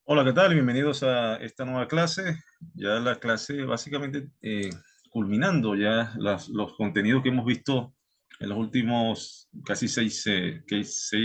Hola, ¿qué tal? Bienvenidos a esta nueva clase. Ya la clase básicamente culminando ya los contenidos que hemos visto en los últimos casi seis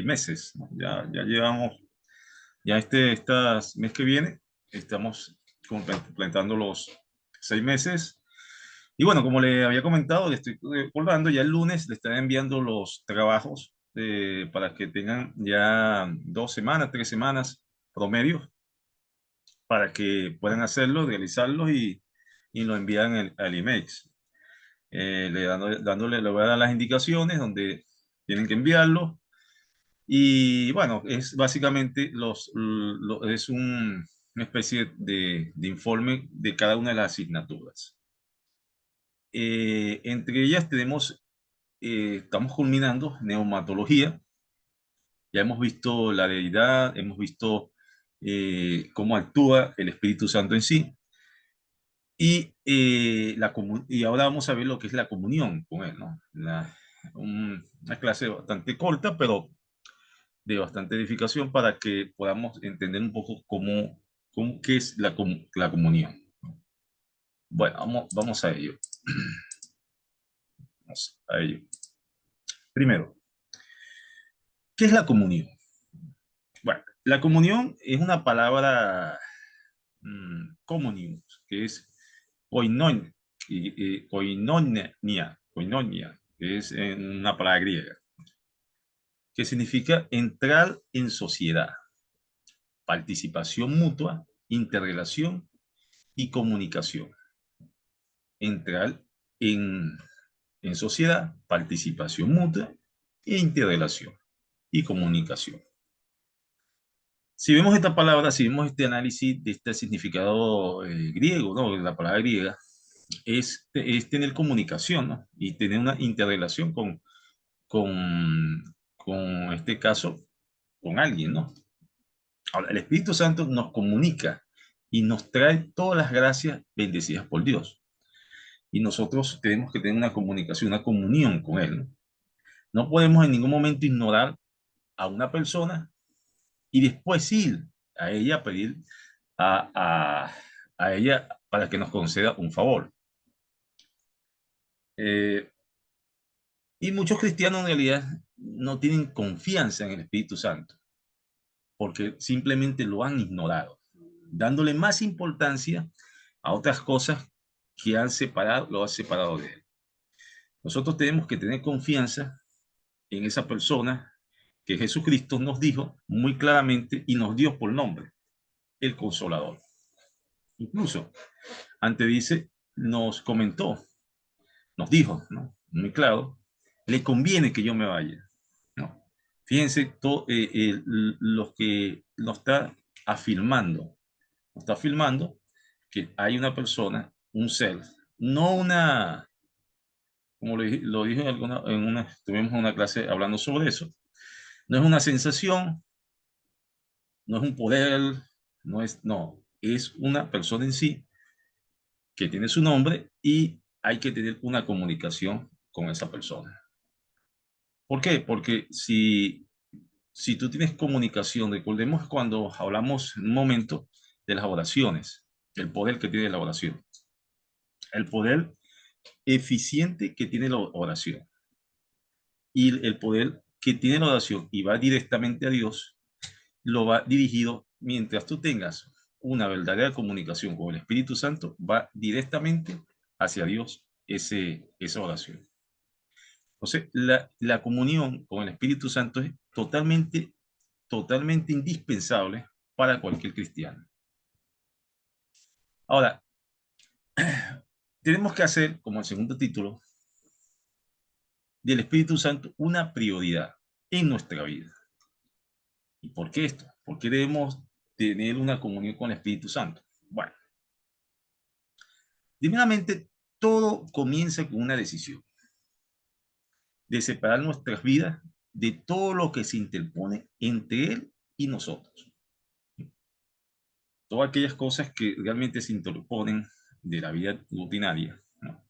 meses, ¿no? Ya llevamos, ya mes que viene, estamos completando los 6 meses. Y bueno, como le había comentado, le estoy recordando, ya el lunes le estaré enviando los trabajos para que tengan ya 2 semanas, 3 semanas promedio para que puedan hacerlo, realizarlo y lo envían al email. Le voy a dar las indicaciones donde tienen que enviarlo. Y bueno, es básicamente una especie de informe de cada una de las asignaturas. Entre ellas estamos culminando neumatología. Ya hemos visto la deidad, hemos visto cómo actúa el Espíritu Santo en sí. Y ahora vamos a ver lo que es la comunión con Él, ¿no? Una clase bastante corta, pero de bastante edificación para que podamos entender un poco qué es la comunión. Bueno, vamos a ello. Vamos a ello. Primero, ¿qué es la comunión? Bueno, la comunión es una palabra communion, que es koinonia, koinonia, que es en una palabra griega, que significa entrar en sociedad, participación mutua, interrelación y comunicación. Entrar en, en sociedad, participación mutua, e interrelación y comunicación. Si vemos esta palabra, si vemos este análisis de este significado griego, ¿no? La palabra griega, es tener comunicación, ¿no? Y tener una interrelación con este caso, con alguien, ¿no? Ahora, el Espíritu Santo nos comunica y nos trae todas las gracias bendecidas por Dios. Y nosotros tenemos que tener una comunicación, una comunión con Él, ¿no? No podemos en ningún momento ignorar a una persona y después ir a ella a pedir a, a, a ella para que nos conceda un favor. Eh, y muchos cristianos en realidad no tienen confianza en el Espíritu Santo porque simplemente lo han ignorado, dándole más importancia a otras cosas que lo han separado de él. Nosotros tenemos que tener confianza en esa persona que Jesucristo nos dijo muy claramente y nos dio por nombre, el Consolador. Incluso, antes dice, nos comentó, nos dijo, ¿no? Muy claro, le conviene que yo me vaya, ¿no? Fíjense lo que nos está afirmando que hay una persona, un ser, no una, como lo dije tuvimos una clase hablando sobre eso, no es una sensación, no es un poder, no, es una persona en sí que tiene su nombre y hay que tener una comunicación con esa persona. ¿Por qué? Porque si tú tienes comunicación, recordemos cuando hablamos en un momento de las oraciones, el poder que tiene la oración, el poder eficiente que tiene la oración y el poder que tiene la oración y va directamente a Dios, lo va dirigido mientras tú tengas una verdadera comunicación con el Espíritu Santo, va directamente hacia Dios esa oración. Entonces, la comunión con el Espíritu Santo es totalmente indispensable para cualquier cristiano. Ahora, tenemos que hacer, como el segundo título, del Espíritu Santo una prioridad en nuestra vida. ¿Y por qué esto? ¿Por qué debemos tener una comunión con el Espíritu Santo? Bueno, primeramente, todo comienza con una decisión de separar nuestras vidas de todo lo que se interpone entre Él y nosotros. Todas aquellas cosas que realmente se interponen de la vida rutinaria, ¿no?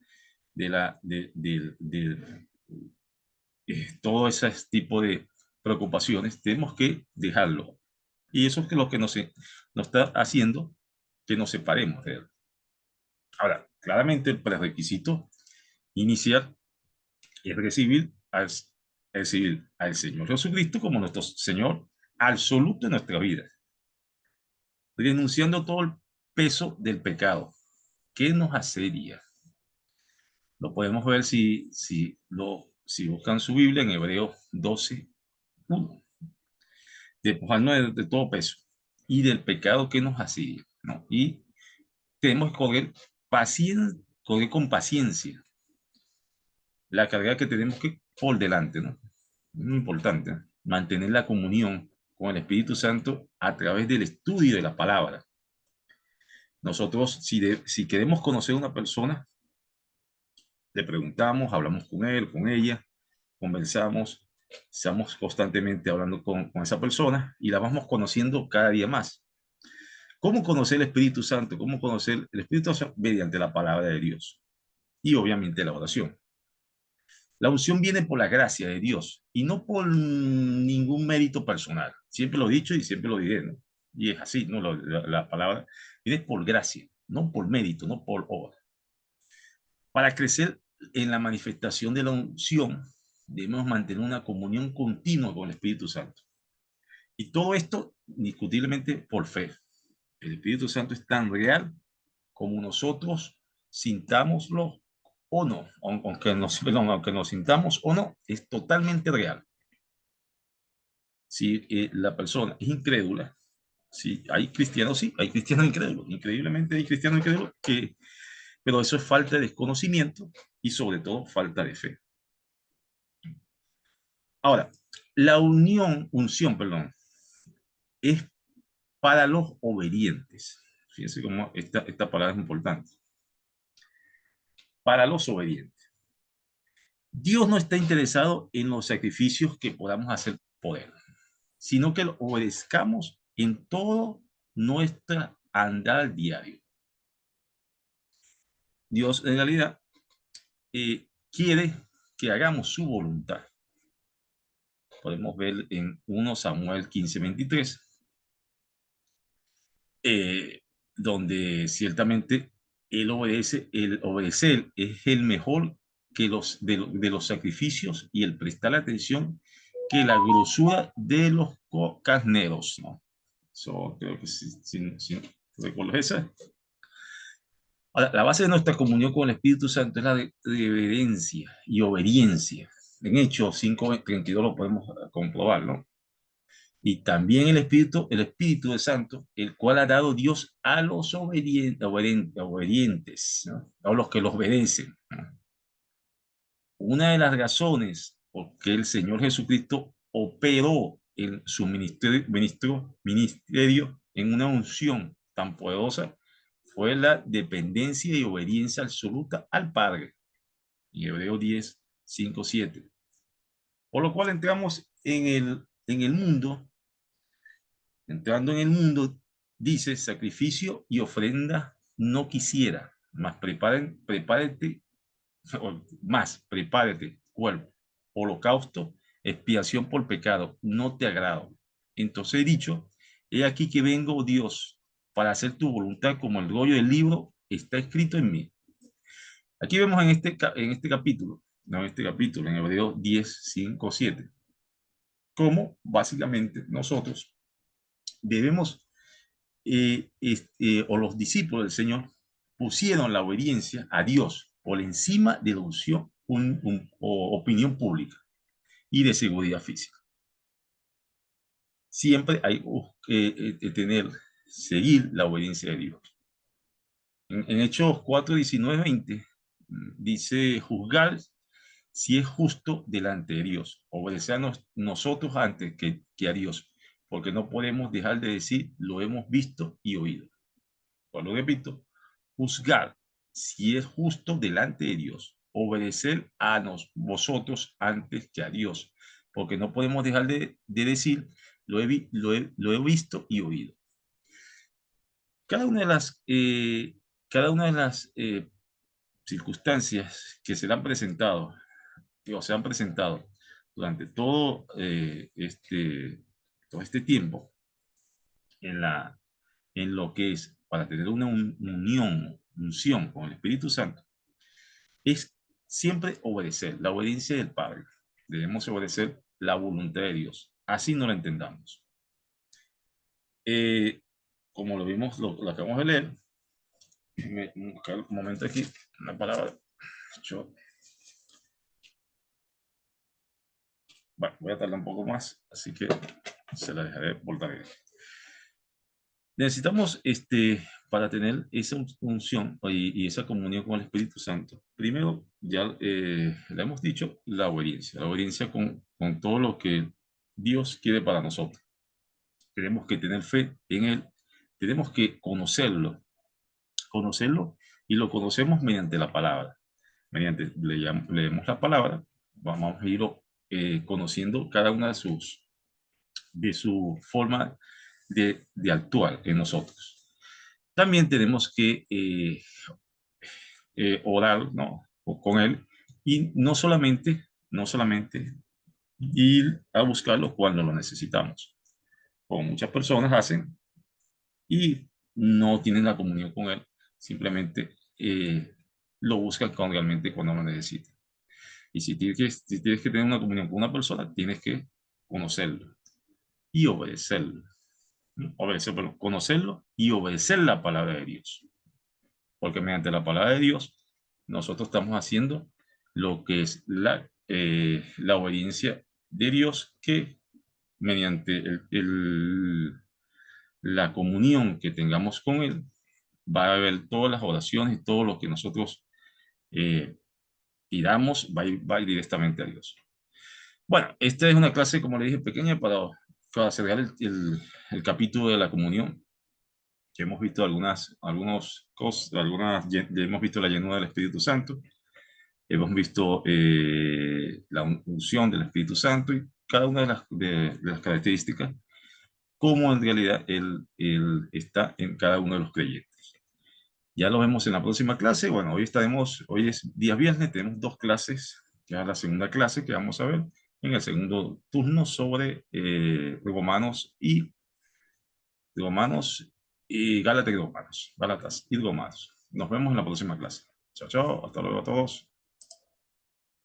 Todo ese tipo de preocupaciones, tenemos que dejarlo. Y eso es lo que nos está haciendo que nos separemos de él. Ahora, claramente el prerequisito inicial es recibir al Señor Jesucristo como nuestro Señor absoluto en nuestra vida, renunciando todo el peso del pecado. ¿Qué nos asedia? Lo podemos ver si buscan su Biblia en Hebreos 12:1. Despojarnos de todo peso y del pecado que nos asedia, ¿no? Y tenemos que correr con paciencia la carga que tenemos que por delante, ¿no? Es muy importante mantener la comunión con el Espíritu Santo a través del estudio de la palabra. Nosotros, si queremos conocer a una persona, le preguntamos, hablamos con él, con ella, conversamos, estamos constantemente hablando con esa persona y la vamos conociendo cada día más. ¿Cómo conocer el Espíritu Santo? ¿Cómo conocer el Espíritu Santo? Mediante la palabra de Dios y obviamente la oración. La unción viene por la gracia de Dios y no por ningún mérito personal. Siempre lo he dicho y siempre lo diré, ¿no? Y es así, ¿no? La palabra viene por gracia, no por mérito, no por obra. Para crecer en la manifestación de la unción, debemos mantener una comunión continua con el Espíritu Santo. Y todo esto, indiscutiblemente, por fe. El Espíritu Santo es tan real como nosotros sintámoslo o no, aunque nos sintamos o no, es totalmente real. Si la persona es incrédula, si hay cristianos, sí, hay cristianos incrédulos, increíblemente hay cristianos incrédulos, pero eso es falta de desconocimiento y sobre todo falta de fe. Ahora, la unción, es para los obedientes. Fíjense cómo esta palabra es importante. Para los obedientes. Dios no está interesado en los sacrificios que podamos hacer por Él, sino que lo obedezcamos en todo nuestra andar diario. Dios en realidad quiere que hagamos su voluntad. Podemos ver en 1 Samuel 15:23, eh, donde ciertamente el obedecer es el mejor que de los sacrificios y el prestar atención que la grosura de los carneros, ¿no? So, creo que si recuerdo esa. Ahora, la base de nuestra comunión con el Espíritu Santo es la de reverencia y obediencia. En Hechos 5:32 lo podemos comprobar, ¿no? Y también el Espíritu de Santo, el cual ha dado Dios a los obedientes, ¿no? A los que los obedecen, ¿no? Una de las razones por que el Señor Jesucristo operó en su ministerio en una unción tan poderosa fue la dependencia y obediencia absoluta al Padre. En Hebreos 10:5-7. Por lo cual entramos en el mundo. Entrando en el mundo, dice, sacrificio y ofrenda no quisiera, más prepárate, prepárate, cuerpo, holocausto, expiación por pecado, no te agrado. Entonces he dicho, he aquí que vengo, oh Dios, para hacer tu voluntad como el rollo del libro está escrito en mí. Aquí vemos en este capítulo, no en este capítulo, en Hebreos 10:5-7, cómo básicamente nosotros debemos o los discípulos del Señor pusieron la obediencia a Dios por encima de la o opinión pública y de seguridad física. Siempre hay que seguir la obediencia de Dios. En Hechos 4:19-20 dice juzgar si es justo delante de Dios, obedecer a nosotros antes que a Dios, porque no podemos dejar de decir lo hemos visto y oído. Pues lo repito, juzgar si es justo delante de Dios, obedecer a vosotros antes que a Dios, porque no podemos dejar de decir lo he visto y oído. Cada una de las circunstancias que se han presentado, o se han presentado durante todo este tiempo, en en lo que es para tener una unción con el Espíritu Santo, es siempre obedecer, la obediencia del Padre. Debemos obedecer la voluntad de Dios, así no la entendamos. Eh, Como lo vimos, lo acabamos de leer, me buscar un momento aquí, una palabra. Yo, bueno, voy a tardar un poco más, así que se la dejaré voltar. Necesitamos, para tener esa unción y esa comunión con el Espíritu Santo, primero, ya le hemos dicho, la obediencia con todo lo que Dios quiere para nosotros. Tenemos que tener fe en Él, tenemos que conocerlo y lo conocemos mediante la palabra. Mediante leemos la palabra, vamos a ir conociendo cada una de su forma de actuar en nosotros. También tenemos que orar, ¿no? Con Él y no solamente ir a buscarlo cuando lo necesitamos, como muchas personas hacen y no tienen la comunión con Él, simplemente lo buscan realmente cuando lo necesitan. Y si tienes que tener una comunión con una persona, tienes que conocerlo y obedecerlo. Obedecer, perdón, conocerlo y obedecer la palabra de Dios. Porque mediante la palabra de Dios, nosotros estamos haciendo lo que es la obediencia de Dios, que mediante la comunión que tengamos con Él, va a haber todas las oraciones y todo lo que nosotros eh, pidamos, va a ir directamente a Dios. Bueno, esta es una clase, como le dije, pequeña para cerrar el capítulo de la comunión, que hemos visto algunos cosas, ya hemos visto la llenura del Espíritu Santo, hemos visto la unción del Espíritu Santo y cada una de las características, cómo en realidad él está en cada uno de los creyentes. Ya lo vemos en la próxima clase. Bueno, hoy es día viernes, tenemos dos clases, ya la segunda clase que vamos a ver en el segundo turno sobre Romanos y Gálatas y Romanos, Gálatas y Romanos. Nos vemos en la próxima clase. Chao, chao, hasta luego a todos.